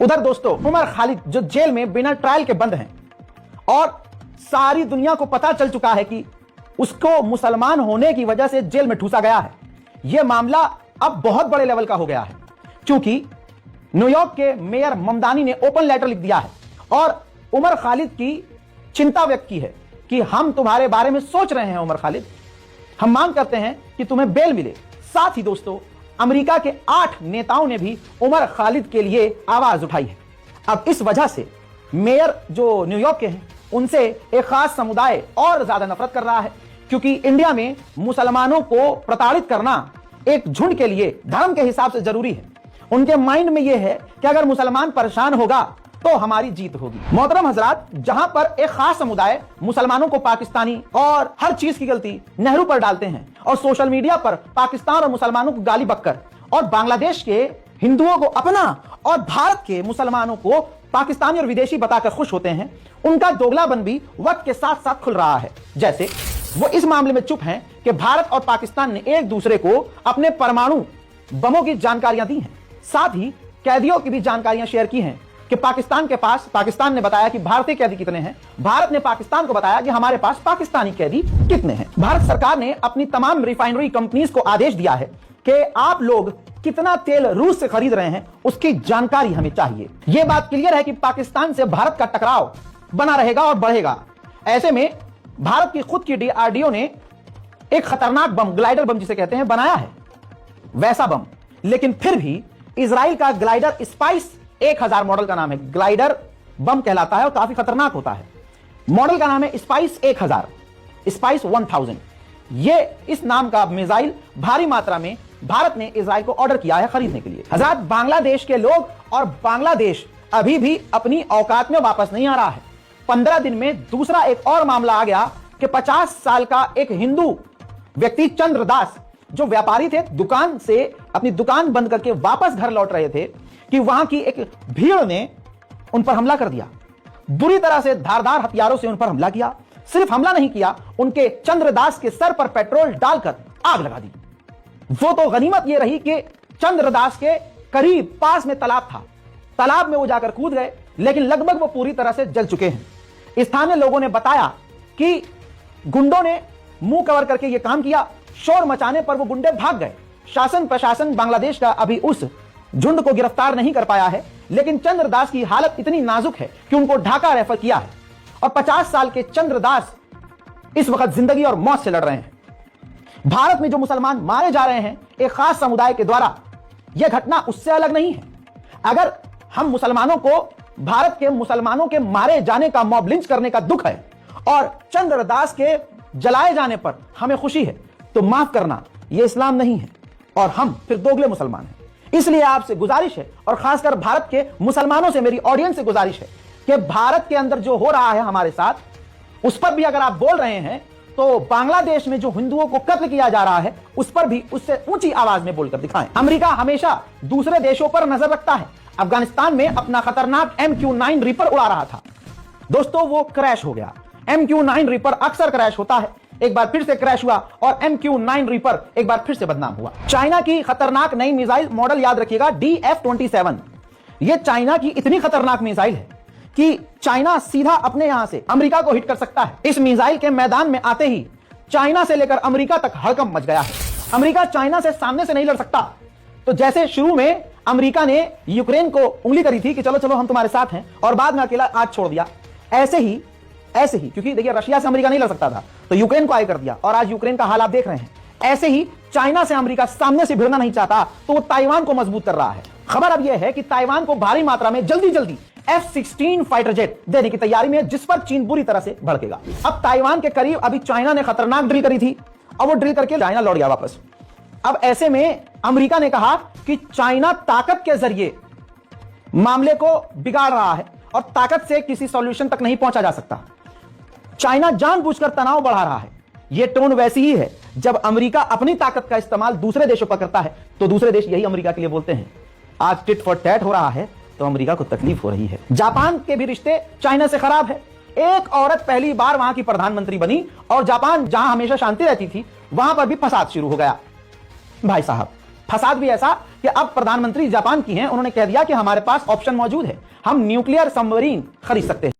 उधर दोस्तों उमर खालिद जो जेल में बिना ट्रायल के बंद हैं और सारी दुनिया को पता चल चुका है कि उसको मुसलमान होने की वजह से जेल में ठूसा गया है। यह मामला अब बहुत बड़े लेवल का हो गया है क्योंकि न्यूयॉर्क के मेयर ममदानी ने ओपन लेटर लिख दिया है और उमर खालिद की चिंता व्यक्त की है कि हम तुम्हारे बारे में सोच रहे हैं उमर खालिद, हम मांग करते हैं कि तुम्हें बेल मिले। साथ ही दोस्तों अमेरिका के 8 नेताओं ने भी उमर खालिद के लिए आवाज उठाई है। अब इस वजह से मेयर जो न्यूयॉर्क के हैं उनसे एक खास समुदाय और ज्यादा नफरत कर रहा है क्योंकि इंडिया में मुसलमानों को प्रताड़ित करना एक झुंड के लिए धर्म के हिसाब से जरूरी है। उनके माइंड में यह है कि अगर मुसलमान परेशान होगा तो हमारी जीत होगी। मोहतरम हजरात, जहां पर एक खास समुदाय मुसलमानों को पाकिस्तानी और हर चीज की गलती नेहरू पर डालते हैं और सोशल मीडिया पर पाकिस्तान और मुसलमानों को गाली बककर और बांग्लादेश के हिंदुओं को अपना और भारत के मुसलमानों को पाकिस्तानी और विदेशी बताकर खुश होते हैं, उनका दोगलापन भी वक्त के साथ साथ खुल रहा है। जैसे वो इस मामले में चुप हैं कि भारत और पाकिस्तान ने एक दूसरे को अपने परमाणु बमों की जानकारियां दी हैं, साथ ही कैदियों की भी जानकारियां शेयर की हैं कि पाकिस्तान ने बताया कि भारतीय कैदी कितने हैं, भारत ने पाकिस्तान को बताया कि हमारे पास पाकिस्तानी कैदी कितने हैं। भारत सरकार ने अपनी तमाम रिफाइनरी कंपनीज को आदेश दिया है कि आप लोग कितना तेल रूस से खरीद रहे हैं उसकी जानकारी हमें चाहिए। यह बात क्लियर है कि पाकिस्तान से भारत का टकराव बना रहेगा और बढ़ेगा। ऐसे में भारत की खुद की DRDO ने एक खतरनाक बम, ग्लाइडर बम जिसे कहते हैं, बनाया है, वैसा बम। लेकिन फिर भी इजराइल का ग्लाइडर स्पाइस 1000 मॉडल का नाम है, ग्लाइडर बम कहलाता है और काफी खतरनाक होता है। मॉडल का नाम है स्पाइस 1000, स्पाइस 1000। ये इस नाम का मिसाइल भारी मात्रा में भारत ने इजराइल को ऑर्डर किया है खरीदने के लिए। हजरत, बांग्लादेश के लोग और बांग्लादेश अभी भी अपनी औकात में वापस नहीं आ रहा है। 15 दिन में दूसरा एक और मामला आ गया कि 50 साल का एक हिंदू व्यक्ति चंद्रदास जो व्यापारी थे, दुकान से अपनी दुकान बंद करके वापस घर लौट रहे थे कि वहां की एक भीड़ ने उन पर हमला कर दिया। बुरी तरह से धारदार हथियारों से उन पर हमला किया। सिर्फ हमला नहीं किया, उनके चंद्रदास के सर पर पेट्रोल डालकर आग लगा दी। वो तो गनीमत ये रही कि चंद्रदास के करीब पास में तालाब था, तालाब में वो जाकर कूद गए, लेकिन लगभग वो पूरी तरह से जल चुके हैं। स्थानीय लोगों ने बताया कि गुंडों ने मुंह कवर करके ये काम किया। शोर मचाने पर वो गुंडे भाग गए। शासन प्रशासन बांग्लादेश का अभी उस झुंड को गिरफ्तार नहीं कर पाया है, लेकिन चंद्रदास की हालत इतनी नाजुक है कि उनको ढाका रेफर किया है और 50 साल के चंद्रदास इस वक्त जिंदगी और मौत से लड़ रहे हैं। भारत में जो मुसलमान मारे जा रहे हैं एक खास समुदाय के द्वारा, यह घटना उससे अलग नहीं है। अगर हम मुसलमानों को भारत के मुसलमानों के मारे जाने का, मॉब लिंच करने का दुख है और चंद्रदास के जलाए जाने पर हमें खुशी है, तो माफ करना, यह इस्लाम नहीं है और हम फिर दोगले मुसलमान हैं। इसलिए आपसे गुजारिश है और खासकर भारत के मुसलमानों से मेरी ऑडियंस से गुजारिश है कि भारत के अंदर जो हो रहा है हमारे साथ, उस पर भी अगर आप बोल रहे हैं तो बांग्लादेश में जो हिंदुओं को कत्ल किया जा रहा है उस पर भी उससे ऊंची आवाज में बोलकर दिखाएं। अमेरिका हमेशा दूसरे देशों पर नजर रखता है। अफगानिस्तान में अपना खतरनाक MQ-9 रीपर उड़ा रहा था दोस्तों, वो क्रैश हो गया। MQ-9 रीपर अक्सर क्रैश होता है, एक बार फिर से क्रैश हुआ और MQ-9 रीपर एक बार फिर से बदनाम हुआ। चाइना की खतरनाक नई मिसाइल, मॉडल याद रखिएगा DF-27। यह चाइना की इतनी खतरनाक मिसाइल है कि चाइना सीधा अपने यहां से अमेरिका को हिट कर सकता है। इस मिसाइल के मैदान में आते ही चाइना से लेकर अमेरिका तक हड़कंप मच गया है। अमेरिका चाइना से सामने से नहीं लड़ सकता। तो जैसे शुरू में अमेरिका ने यूक्रेन को उंगली करी थी कि चलो चलो हम तुम्हारे साथ हैं, और बाद में अकेला आज छोड़ दिया, ऐसे ही क्योंकि देखिए रशिया से अमेरिका नहीं लड़ सकता था तो यूक्रेन को आगे कर दिया, और आज यूक्रेन का हाल आप देख रहे हैं। ऐसे ही चाइना से अमेरिका सामने से भिड़ना नहीं चाहता तो वो ताइवान को मजबूत कर रहा है। खबर अब यह है कि ताइवान को भारी मात्रा में जल्दी F-16 फाइटर जेट देने की तैयारी में, जिस पर चीन बुरी तरह से भड़केगा। अब ताइवान के करीब अभी चाइना ने खतरनाक ड्रिल करी थी और वो ड्रिल करके चाइना लौट गया वापस। अब ऐसे में अमेरिका ने कहा कि चाइना ताकत के जरिए मामले को बिगाड़ रहा है और ताकत से किसी सॉल्यूशन तक नहीं पहुंचा जा सकता। चाइना जानबूझकर तनाव बढ़ा रहा है। यह टोन वैसी ही है जब अमेरिका अपनी ताकत का इस्तेमाल दूसरे देशों पर करता है तो दूसरे देश यही अमेरिका के लिए बोलते हैं। आज टिट फॉर टैट हो रहा है तो अमेरिका को तकलीफ हो रही है। जापान के भी रिश्ते चाइना से खराब है। एक औरत पहली बार वहां की प्रधानमंत्री बनी और जापान जहां हमेशा शांति रहती थी वहां पर भी फसाद शुरू हो गया। भाई साहब, फसाद भी ऐसा कि अब प्रधानमंत्री जापान की हैं, उन्होंने कह दिया कि हमारे पास ऑप्शन मौजूद है, हम न्यूक्लियर सबमरीन खरीद सकते हैं।